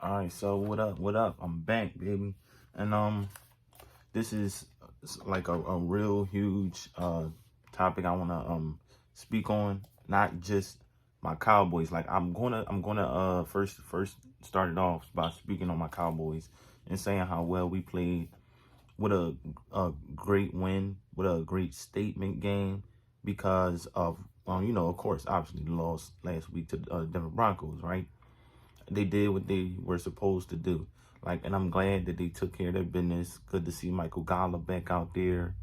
All right, so what up? What up? I'm back, baby. And this is like a real huge topic I want to speak on, not just my Cowboys. Like I'm gonna first start it off by speaking on my Cowboys and saying how well we played, with a great win, with a great statement game because of of course, obviously the loss last week to Denver Broncos, right? They did what they were supposed to do. Like, and I'm glad that they took care of their business. Good to see Michael Gallup back out there.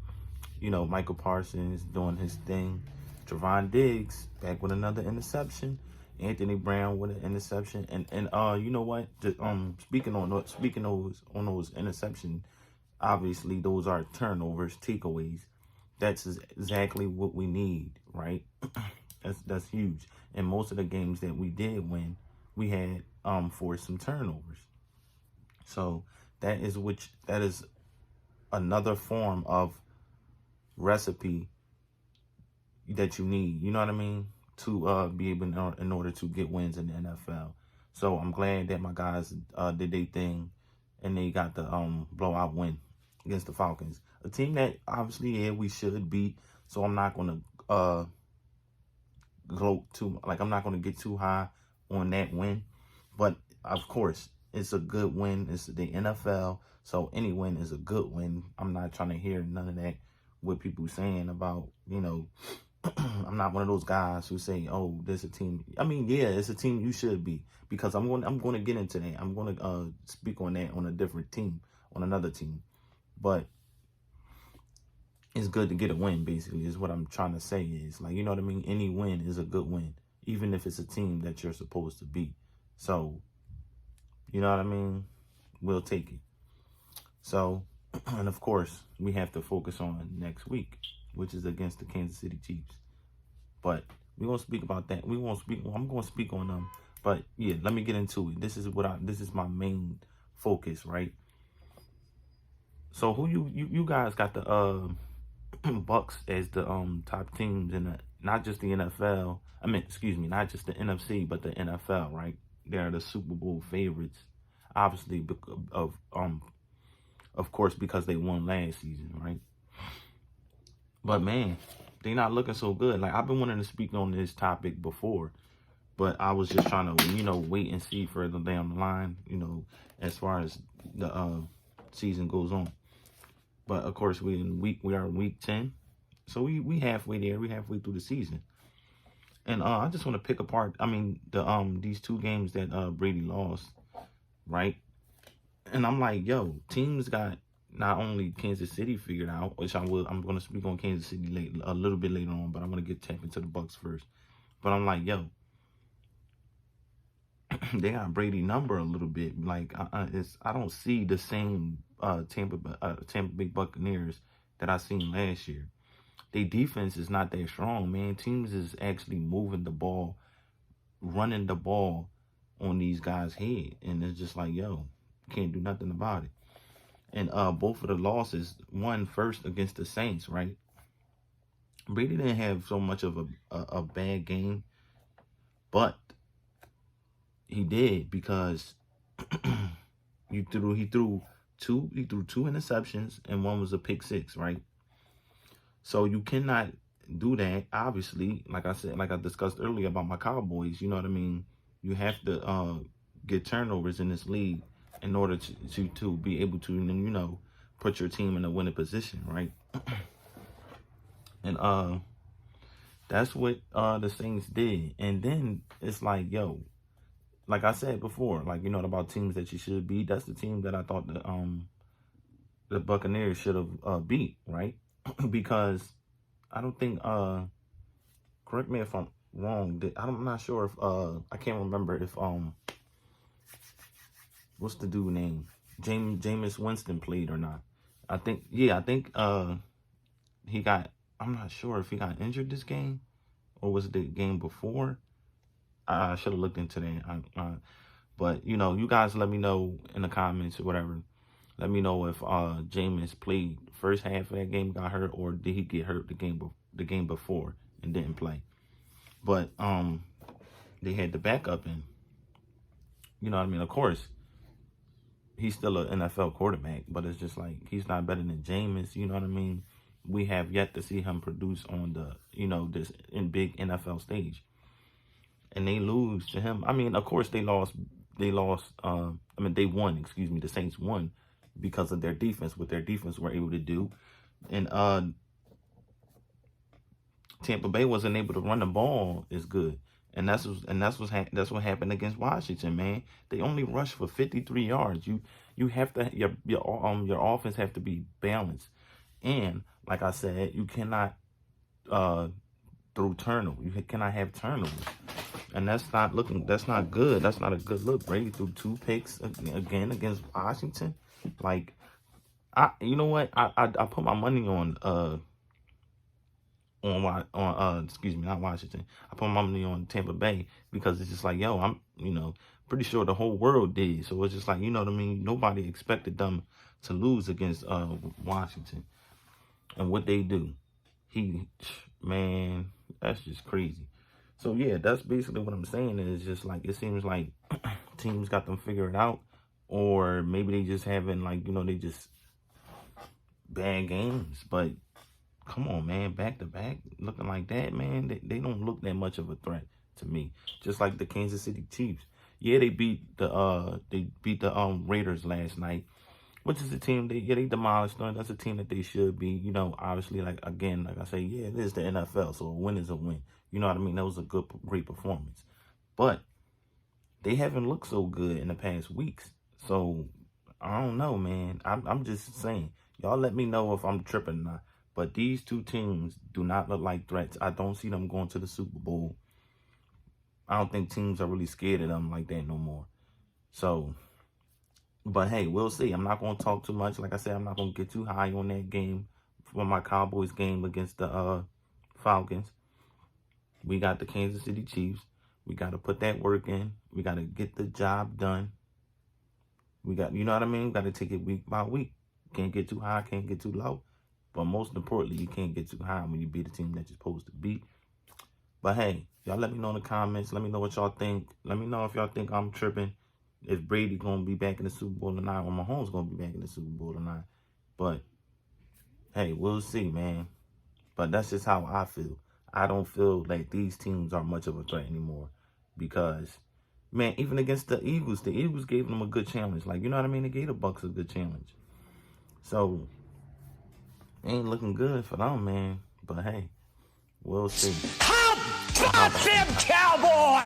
Michael Parsons doing his thing. Trevon Diggs back with another interception. Anthony Brown with an interception. And you know what? Speaking on those interception, obviously those are turnovers, takeaways. That's exactly what we need, right? That's huge. And most of the games that we did win, we had forced some turnovers. So that is another form of recipe that you need. You know what I mean? To be able in order to get wins in the NFL. So I'm glad that my guys did their thing and they got the blowout win against the Falcons, a team that obviously we should beat. So I'm not gonna I'm not gonna get too high on that win, but of course it's a good win. It's the NFL, so any win is a good win. I'm not trying to hear none of that what people saying about I'm not one of those guys who say, "Oh, there's a team." I mean, yeah, it's a team you should be, because I'm going to get into that. I'm going to speak on that on a different team, on another team, but it's good to get a win. Basically, is what I'm trying to say. Is like, you know what I mean. Any win is a good win, even if it's a team that you're supposed to beat. So, you know what I mean. We'll take it. So, and of course, we have to focus on next week, which is against the Kansas City Chiefs. But we're gonna speak about that. I'm gonna speak on them. But yeah, let me get into it. This is my main focus, right? So who you guys got the Bucs as the top teams in the, not just the NFL. I mean, excuse me, not just the NFC, but the NFL, right? They're the Super Bowl favorites, obviously of course, because they won last season, right? But man, they not looking so good. Like, I've been wanting to speak on this topic before, but I was just trying to, wait and see further down the line, as far as the season goes on. But of course, we are in week 10, so we halfway there. We halfway through the season, and I just want to pick apart. I mean, these two games that Brady lost, right? And I'm like, yo, teams got not only Kansas City figured out, which I'm going to speak on Kansas City a little bit later on, but I'm going to get tap into the Bucs first. But I'm like, yo, they got Brady number a little bit. Like, I don't see the same Tampa Bay Buccaneers that I seen last year. Their defense is not that strong, man. Teams is actually moving the ball, running the ball on these guys' head, and it's just like, yo, can't do nothing about it. And both of the losses, one first against the Saints, right? Brady didn't have so much of a bad game, but he did, because he threw two interceptions, and one was a pick six, right? So you cannot do that, obviously. Like I said, like I discussed earlier about my Cowboys, you know what I mean? You have to get turnovers in this league in order to be able to, put your team in a winning position, right? And that's what the Saints did. And then it's like, yo, like I said before, like, about teams that you should beat. That's the team that I thought the Buccaneers should have beat, right? Because I don't think, correct me if I'm wrong, I'm not sure if I can't remember if what's the dude name? Jameis Winston played or not. I think he got, I'm not sure if he got injured this game or was it the game before. I should have looked into that. But you guys let me know in the comments or whatever. Let me know if Jameis played first half of that game, got hurt, or did he get hurt the game before and didn't play. But they had the backup in. You know what I mean? Of course, he's still an NFL quarterback, but it's just like he's not better than Jameis. You know what I mean? We have yet to see him produce on the, this in big NFL stage, and they lose to him. I mean, of course they lost. They lost. They won. Excuse me. The Saints won because of their defense. What their defense were able to do, and Tampa Bay wasn't able to run the ball as good. And that's what happened against Washington, man. They only rushed for 53 yards. You have to your offense have to be balanced. And like I said, you cannot throw turnovers. You cannot have turnovers. And that's not good. That's not a good look. Brady threw 2 picks again against Washington. Like, you know what? I put my money on excuse me, not Washington. I put my money on Tampa Bay because it's just like, yo, I'm, pretty sure the whole world did. So it's just like, you know what I mean? Nobody expected them to lose against Washington. And what they do, man, that's just crazy. So yeah, that's basically what I'm saying. Is just like, it seems like teams got them figured out, or maybe they just having like, they just bad games. But come on, man, back to back, looking like that, man, they don't look that much of a threat to me. Just like the Kansas City Chiefs. Yeah, they beat the Raiders last night, which is a team they demolished them. That's a team that they should be. Obviously, like I say, yeah, it is the NFL, so a win is a win. You know what I mean? That was a great performance. But they haven't looked so good in the past weeks. So I don't know, man. I'm just saying. Y'all let me know if I'm tripping or not. But these two teams do not look like threats. I don't see them going to the Super Bowl. I don't think teams are really scared of them like that no more. So, but hey, we'll see. I'm not going to talk too much. Like I said, I'm not going to get too high on that game for my Cowboys game against the Falcons. We got the Kansas City Chiefs. We got to put that work in. We got to get the job done. We got, you know what I mean? We got to take it week by week. Can't get too high, can't get too low. But most importantly, you can't get too high when you beat a team that you're supposed to beat. But hey, y'all let me know in the comments. Let me know what y'all think. Let me know if y'all think I'm tripping. If Brady going to be back in the Super Bowl or not. Or Mahomes going to be back in the Super Bowl or not. But hey, we'll see, man. But that's just how I feel. I don't feel like these teams are much of a threat anymore. Because, man, even against the Eagles gave them a good challenge. Like, you know what I mean? They gave the Bucs a good challenge. So ain't looking good for them, man. But hey, we'll see. How about them Cowboys?